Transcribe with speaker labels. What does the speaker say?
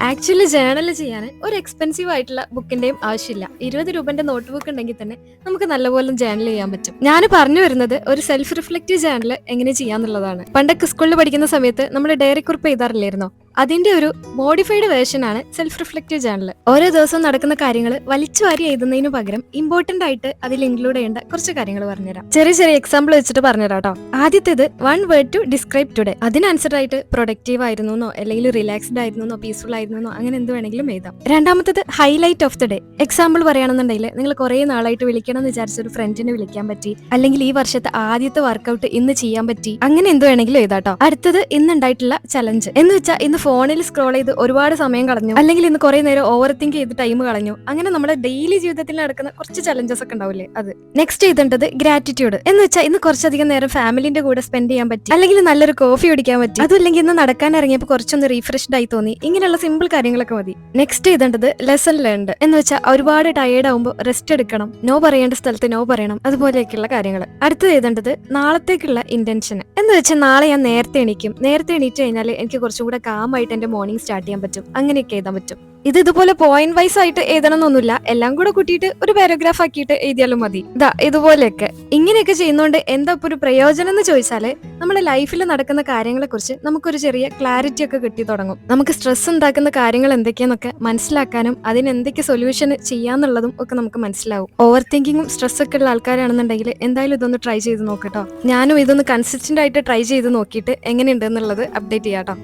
Speaker 1: Actually journal ചെയ്യാൻ ഒരു expensive ആയിട്ടുള്ള ബുക്കിന്റെയും ആവശ്യമില്ല. 20 രൂപന്റെ നോട്ട് ബുക്ക് ഉണ്ടെങ്കിൽ തന്നെ നമുക്ക് നല്ലപോലെ ജേണൽ ചെയ്യാൻ പറ്റും. ഞാൻ പറഞ്ഞു വരുന്നത് ഒരു സെൽഫ് റിഫ്ലക്റ്റീവ് ജേണൽ എങ്ങനെ ചെയ്യാന്നുള്ളതാണ്. പണ്ടൊക്കെ സ്കൂളിൽ പഠിക്കുന്ന സമയത്ത് നമ്മൾ ഡയറി കുറിപ്പ് എഴുതാറില്ലായിരുന്നോ? അതിന്റെ ഒരു മോഡിഫൈഡ് വേർഷൻ ആണ് സെൽഫ് റിഫ്ലക്റ്റീവ് ജേണൽ. ഓരോ ദിവസവും നടക്കുന്ന കാര്യങ്ങൾ വലിച്ചു വാരി എഴുതുന്നതിന് പകരം ഇമ്പോർട്ടന്റ് ആയിട്ട് അതിൽ ഇൻക്ലൂഡ് ചെയ്യേണ്ട കുറച്ച് കാര്യങ്ങൾ പറഞ്ഞുതരാം. ചെറിയ ചെറിയ എക്സാമ്പിൾ വെച്ചിട്ട് പറഞ്ഞുതരാം കേട്ടോ. ആദ്യത്തേത് 1 വേർഡ് ടു ഡിസ്ക്രൈബ് ടുഡേ. അതിനനുസരിച്ചായിട്ട് പ്രൊഡക്റ്റീവ് ആയിരുന്നോ അല്ലെങ്കിൽ റിലാക്സ്ഡ് ആയിരുന്നോ പീസ്ഫുൾ ആയിരുന്നോ അങ്ങനെ എന്ത് വേണമെങ്കിലും എഴുതാം. രണ്ടാമത്തത് highlight of the day. Example പറയുകയാണെന്നുണ്ടെങ്കിൽ നിങ്ങൾ കുറെ നാളായിട്ട് വിളിക്കണം എന്ന് വിചാരിച്ച ഒരു ഫ്രണ്ടിനെ വിളിക്കാൻ പറ്റി, അല്ലെങ്കിൽ ഈ വർഷത്തെ ആദ്യത്തെ വർക്കൗട്ട് ഇന്ന് ചെയ്യാൻ പറ്റി, അങ്ങനെ എന്ത് വേണമെങ്കിലും എഴുതാട്ടോ. അടുത്തത് ഇന്നുണ്ടായിട്ടുള്ള ചലഞ്ച് എന്ന് വെച്ചാൽ ഇന്ന് ഫോണിൽ സ്ക്രോൾ ചെയ്ത് ഒരുപാട് സമയം കളഞ്ഞു, അല്ലെങ്കിൽ ഇന്ന് കുറെ നേരം ഓവർ തിങ്ക് ചെയ്ത് ടൈം കളഞ്ഞു, അങ്ങനെ നമ്മുടെ ഡെയിലി ജീവിതത്തിൽ നടക്കുന്ന കുറച്ച് ചലഞ്ചസ് ഒക്കെ ഉണ്ടാവില്ലേ അത്. നെക്സ്റ്റ് ചെയ്തേണ്ടത് ഗ്രാറ്റിറ്റ്യൂഡ് എന്ന് വെച്ചാൽ ഇന്ന് കുറച്ചധികം നേരം ഫാമിലിന്റെ കൂടെ സ്പെൻഡ് ചെയ്യാൻ പറ്റി, അല്ലെങ്കിൽ നല്ലൊരു കോഫി കുടിക്കാൻ പറ്റി, അതുമില്ലെങ്കിൽ ഇന്ന് നടക്കാൻ ഇറങ്ങിയപ്പോൾ കുറച്ചൊന്ന് റീഫ്രഷ്ഡ് ആയി തോന്നി, ഇങ്ങനെയുള്ള സിമ്പിൾ കാര്യങ്ങളൊക്കെ മതി. നെക്സ്റ്റ് ചെയ്തേണ്ടത് ലെസൺ ലേൺഡ് എന്ന് വെച്ചാൽ ഒരുപാട് ടയേർഡ് ആവുമ്പോൾ റെസ്റ്റ് എടുക്കണം, നോ പറയേണ്ട സ്ഥലത്ത് നോ പറയണം, അതുപോലെയൊക്കെയുള്ള കാര്യങ്ങൾ. അടുത്തത് എഴുതേണ്ടത് നാളത്തേക്കുള്ള ഇന്റൻഷൻ എന്ന് വെച്ചാൽ നാളെ ഞാൻ നേരത്തെ എണീറ്റ് കഴിഞ്ഞാൽ എനിക്ക് കുറച്ചും കൂടെ കാമായിട്ട് എന്റെ മോർണിംഗ് സ്റ്റാർട്ട് ചെയ്യാൻ പറ്റും, അങ്ങനെയൊക്കെ എഴുതാൻ പറ്റും. ഇതുപോലെ പോയിന്റ് വൈസ് ആയിട്ട് എഴുതണം എന്നൊന്നുമില്ല, എല്ലാം കൂടെ കൂട്ടിയിട്ട് ഒരു പാരഗ്രാഫ് ആക്കിയിട്ട് എഴുതിയാലും മതി. ഇതുപോലെയൊക്കെ ഇങ്ങനെയൊക്കെ ചെയ്യുന്നതുകൊണ്ട് എന്താ ഇപ്പൊ ഒരു പ്രയോജനം എന്ന് ചോദിച്ചാല് നമ്മുടെ ലൈഫിൽ നടക്കുന്ന കാര്യങ്ങളെ കുറിച്ച് നമുക്കൊരു ചെറിയ ക്ലാരിറ്റി ഒക്കെ കിട്ടി തുടങ്ങും. നമുക്ക് സ്ട്രെസ് ഉണ്ടാക്കുന്ന കാര്യങ്ങൾ എന്തൊക്കെയാന്നൊക്കെ മനസ്സിലാക്കാനും അതിന് എന്തൊക്കെ സൊല്യൂഷൻ ചെയ്യാന്നുള്ളതും ഒക്കെ നമുക്ക് മനസ്സിലാവും. ഓവർ തിങ്കിങ്ങും സ്ട്രെസ് ഒക്കെ ഉള്ള ആൾക്കാരാണെന്നുണ്ടെങ്കിൽ എന്തായാലും ഇതൊന്ന് ട്രൈ ചെയ്ത് നോക്കട്ടോ. ഞാനും ഇതൊന്ന് കൺസിസ്റ്റന്റ് ആയിട്ട് ട്രൈ ചെയ്ത് നോക്കിയിട്ട് എങ്ങനെയുണ്ടെന്നുള്ളത് അപ്ഡേറ്റ് ചെയ്യാട്ടോ.